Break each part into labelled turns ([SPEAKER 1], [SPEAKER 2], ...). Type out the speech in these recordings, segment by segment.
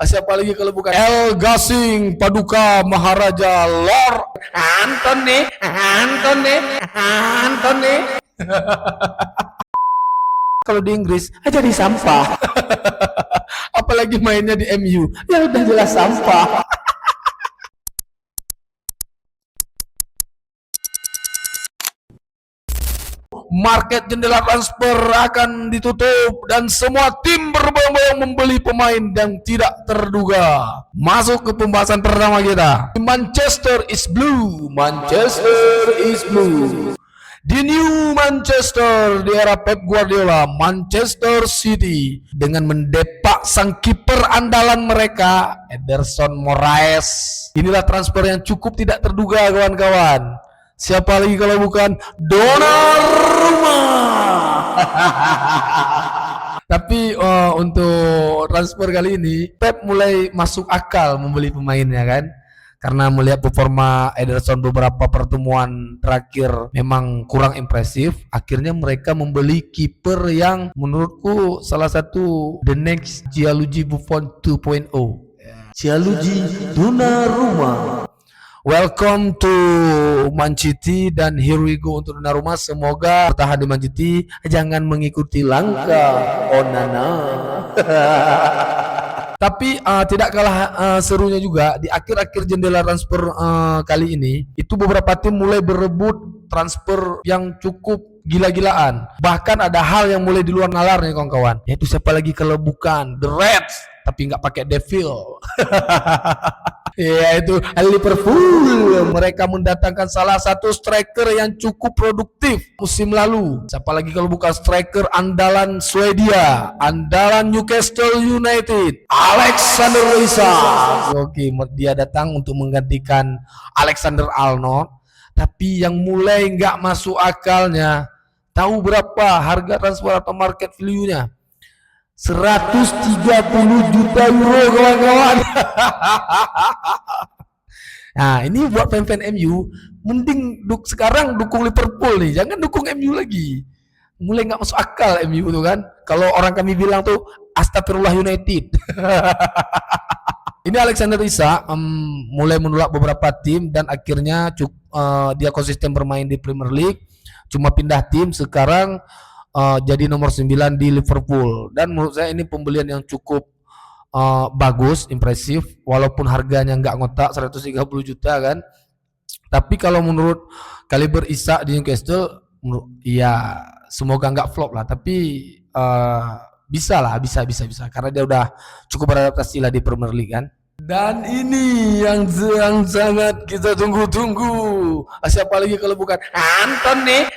[SPEAKER 1] Siapa lagi kalau bukan El Gasing Paduka Maharaja Lord Anthony. Kalau di Inggris aja di sampah. Apalagi mainnya di MU, ya udah jelas sampah. Market jendela transfer akan ditutup dan semua tim berbondong-bondong membeli pemain yang tidak terduga. Masuk ke pembahasan pertama kita. Manchester is blue. Manchester is blue. Di New Manchester di era Pep Guardiola, Manchester City dengan mendepak sang kiper andalan mereka, Ederson Moraes. Inilah transfer yang cukup tidak terduga, kawan-kawan. Siapa lagi kalau bukan Donnarumma. Tapi untuk transfer kali ini Pep mulai masuk akal membeli pemainnya kan, karena melihat performa Ederson beberapa pertemuan terakhir memang kurang impresif. Akhirnya mereka membeli kiper yang menurutku salah satu the next Gianluigi Buffon 2.0, Gianluigi Donnarumma. Welcome to Man City dan here we go untuk Donnarumma. Semoga bertahan di Man City, jangan mengikuti langkah Onana. Tapi tidak kalah serunya juga di akhir-akhir jendela transfer kali ini, itu beberapa tim mulai berebut transfer yang cukup gila-gilaan. Bahkan ada hal yang mulai di luar nalar nih kawan-kawan. Yaitu siapa lagi kalau bukan The Reds, tapi nggak pakai Devil. Yaitu Liverpool. Mereka mendatangkan salah satu striker yang cukup produktif musim lalu. Siapa lagi kalau bukan striker andalan Swedia, andalan Newcastle United, Alexander Isak. Oke, dia datang untuk menggantikan Alexander Arnold. Tapi yang mulai nggak masuk akalnya, tahu berapa harga transfer atau market value-nya? 130 juta euro, kawan-kawan. Nah, ini buat fan-fan MU, mending sekarang dukung Liverpool nih, jangan dukung MU lagi. Mulai nggak masuk akal MU tuh kan. Kalau orang kami bilang tuh Astagfirullah United. Ini Alexander Isak mulai menolak beberapa tim dan akhirnya dia konsisten bermain di Premier League. Cuma pindah tim sekarang jadi nomor 9 di Liverpool. Dan menurut saya ini pembelian yang cukup bagus, impresif, walaupun harganya nggak ngotak 130 juta kan. Tapi kalau menurut kaliber Isak di Newcastle, ya semoga nggak flop lah. Tapi bisa karena dia udah cukup beradaptasi lah di Premier League kan. Dan ini yang sangat kita tunggu-tunggu. Siapa lagi kalau bukan Anthony.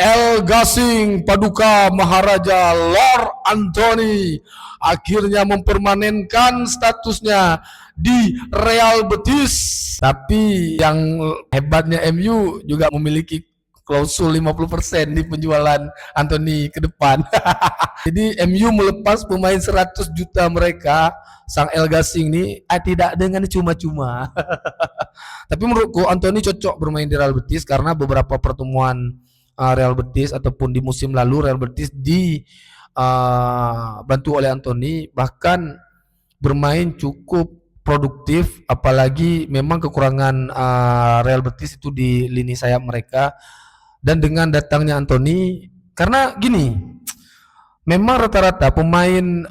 [SPEAKER 1] El Gasing Paduka Maharaja Lord Anthony akhirnya mempermanenkan statusnya di Real Betis. Tapi yang hebatnya MU juga memiliki klausul 50% di penjualan Anthony ke depan. Jadi MU melepas pemain 100 juta mereka, sang El Gasing ini tidak dengan cuma-cuma. Tapi menurutku Anthony cocok bermain di Real Betis karena beberapa pertemuan Real Betis ataupun di musim lalu Real Betis bantu oleh Anthony bahkan bermain cukup produktif, apalagi memang kekurangan Real Betis itu di lini sayap mereka. Dan dengan datangnya Anthony, karena gini, memang rata-rata pemain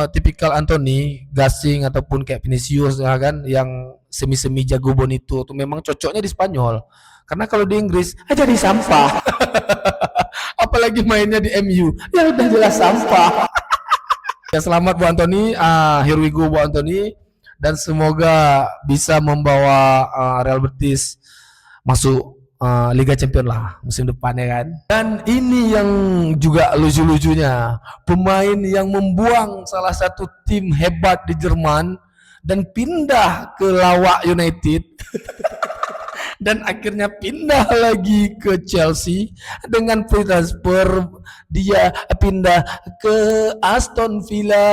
[SPEAKER 1] tipikal Anthony, Gasing ataupun kayak Vinicius ya kan, yang semi-semi jago bonito itu memang cocoknya di Spanyol. Karena kalau di Inggris aja di sampah. Apalagi mainnya di MU, ya udah jelas sampah. Ya selamat buat Anthony, here we go buat Anthony, dan semoga bisa membawa Real Betis masuk Liga Champions lah musim depan ya kan. Dan ini yang juga lucu-lucunya, pemain yang membuang salah satu tim hebat di Jerman dan pindah ke Lawak United dan akhirnya pindah lagi ke Chelsea dengan free transfer. Dia pindah ke Aston Villa.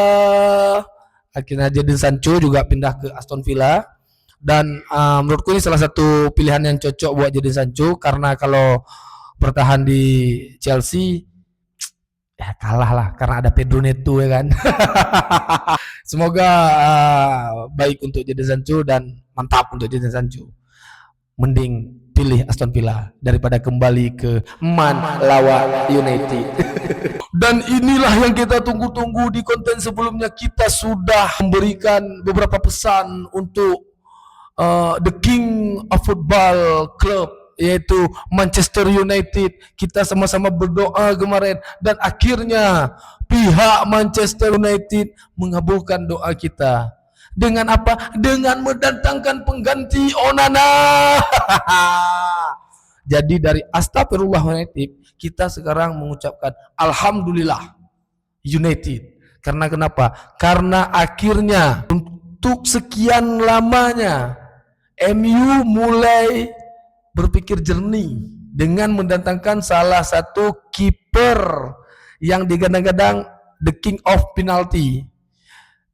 [SPEAKER 1] Akhirnya Jadon Sancho juga pindah ke Aston Villa. Dan menurutku ini salah satu pilihan yang cocok buat Jadon Sancho, karena kalau bertahan di Chelsea Ya kalah lah karena ada Pedro Neto ya kan. Semoga baik untuk Jadon Sancho dan mantap untuk Jadon Sancho. Mending pilih Aston Villa daripada kembali ke Man lawan United. Dan inilah yang kita tunggu-tunggu di konten sebelumnya. Kita sudah memberikan beberapa pesan untuk the King of Football Club, yaitu Manchester United. Kita sama-sama berdoa kemarin dan akhirnya pihak Manchester United mengabulkan doa kita. Dengan apa? Dengan mendatangkan pengganti Onana. Jadi dari Astagfirullah United, kita sekarang mengucapkan Alhamdulillah United. Karena kenapa? Karena akhirnya untuk sekian lamanya MU mulai berpikir jernih dengan mendatangkan salah satu kiper yang digadang-gadang the king of penalty.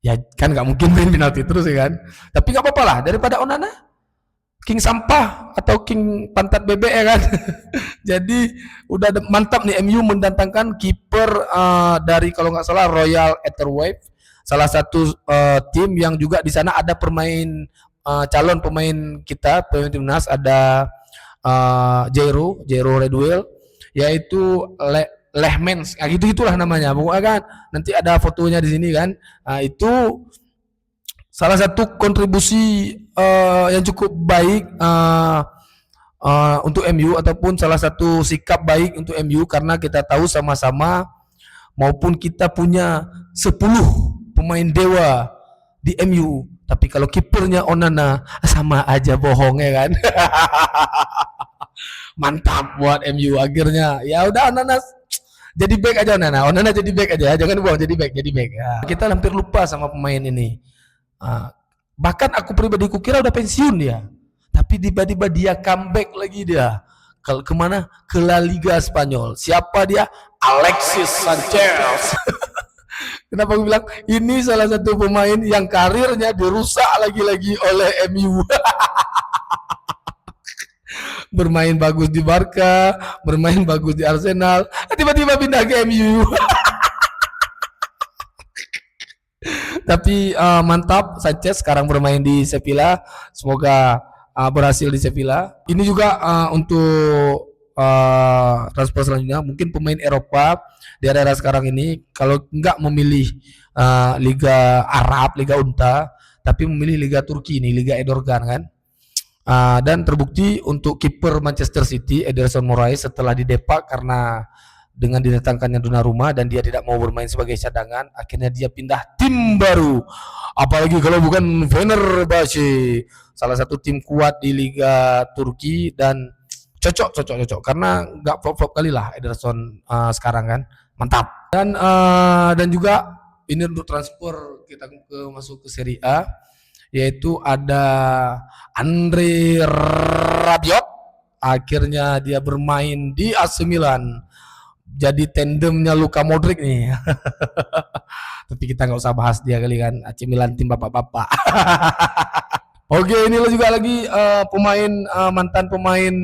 [SPEAKER 1] Ya kan nggak mungkin main penalti terus ya kan. Tapi nggak apa-apa lah daripada Onana, king sampah atau king pantat bebek ya kan. Jadi udah mantap nih MU mendatangkan kiper dari kalau nggak salah Royal Etherwave, salah satu tim yang juga di sana ada calon pemain kita, pemain timnas, ada Jairo Redwell, yaitu Lehmans, gitulah namanya. Pokoknya kan nanti ada fotonya di sini kan. Itu salah satu kontribusi yang cukup baik untuk MU, ataupun salah satu sikap baik untuk MU, karena kita tahu sama-sama maupun kita punya 10 pemain dewa di MU, tapi kalau kipernya Onana sama aja bohong ya kan. Mantap buat MU akhirnya. Ya udah Onana jadi back aja, Onana jadi back aja, jangan buang, jadi back. Ya. Kita hampir lupa sama pemain ini. Bahkan aku pribadi kukira udah pensiun dia, tapi tiba-tiba dia comeback lagi dia. Kemana? Ke La Liga Spanyol. Siapa dia? Alexis Sanchez. Kenapa aku bilang ini salah satu pemain yang karirnya dirusak lagi-lagi oleh MU. Bermain bagus di Barca, bermain bagus di Arsenal, tiba-tiba pindah ke MU. Tapi mantap, Sanchez sekarang bermain di Sevilla. Semoga berhasil di Sevilla. Ini juga untuk transfer selanjutnya, mungkin pemain Eropa di era sekarang ini kalau nggak memilih Liga Arab, Liga Unta, tapi memilih Liga Turki ini, Liga Erdogan kan. Dan terbukti untuk kiper Manchester City Ederson Moraes setelah didepak karena dengan didatangkannya Donnarumma dan dia tidak mau bermain sebagai cadangan, akhirnya dia pindah tim baru. Apalagi kalau bukan Fenerbahce, salah satu tim kuat di Liga Turki, dan cocok karena nggak flop kali lah Ederson sekarang kan, mantap. Dan juga ini untuk transfer kita masuk ke Serie A, yaitu ada Andre Rabiot. Akhirnya dia bermain di AC Milan, jadi tandemnya Luka Modric nih. Tapi kita nggak usah bahas dia kali kan, AC Milan tim bapak-bapak. Oke, ini juga lagi mantan pemain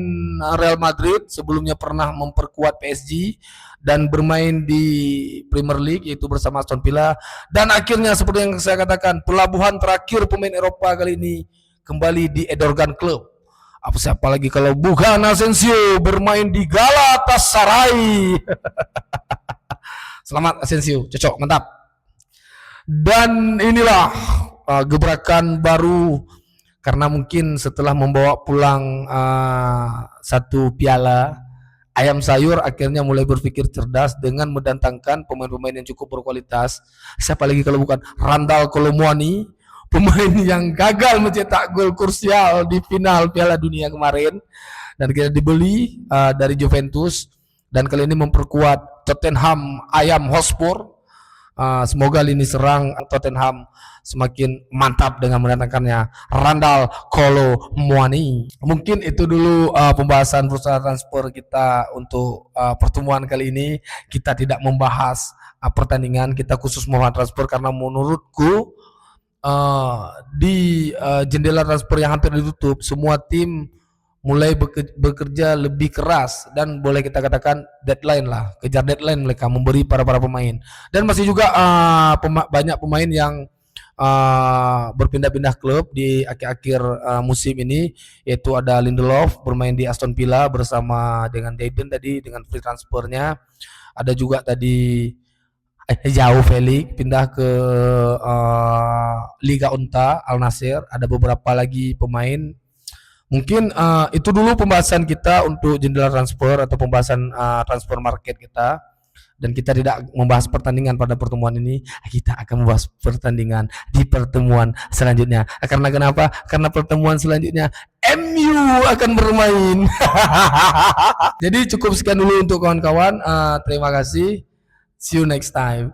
[SPEAKER 1] Real Madrid, sebelumnya pernah memperkuat PSG dan bermain di Premier League, yaitu bersama Aston Villa. Dan akhirnya seperti yang saya katakan, pelabuhan terakhir pemain Eropa kali ini kembali di Erdogan Club. Siapa lagi kalau bukan Asensio, bermain di Galatasaray. Selamat Asensio, cocok, mantap. Dan inilah gebrakan baru, karena mungkin setelah membawa pulang satu piala ayam sayur, akhirnya mulai berpikir cerdas dengan mendatangkan pemain-pemain yang cukup berkualitas. Siapa lagi kalau bukan Randal Kolo Muani, pemain yang gagal mencetak gol krusial di final Piala Dunia kemarin, dan kita dibeli dari Juventus, dan kali ini memperkuat Tottenham Ayam Hotspur. Semoga lini serang Tottenham semakin mantap dengan mendatangkannya Randal Kolo Muani. Mungkin itu dulu pembahasan bursa transfer kita untuk pertemuan kali ini. Kita tidak membahas pertandingan, kita khusus membahas transfer karena menurutku di jendela transfer yang hampir ditutup, semua tim mulai bekerja lebih keras dan boleh kita katakan deadline lah, kejar deadline mereka memberi para pemain. Dan masih juga banyak pemain yang berpindah-pindah klub di akhir-akhir musim ini, yaitu ada Lindelof bermain di Aston Villa bersama dengan Dayton tadi dengan free transfernya. Ada juga tadi jauh Felix pindah ke Liga Unta Al Nassr. Ada beberapa lagi pemain. Mungkin itu dulu pembahasan kita untuk jendela transfer atau pembahasan transfer market kita. Dan kita tidak membahas pertandingan pada pertemuan ini, kita akan membahas pertandingan di pertemuan selanjutnya. Karena kenapa? Karena pertemuan selanjutnya MU akan bermain. Jadi cukup sekian dulu untuk kawan-kawan. Terima kasih. See you next time.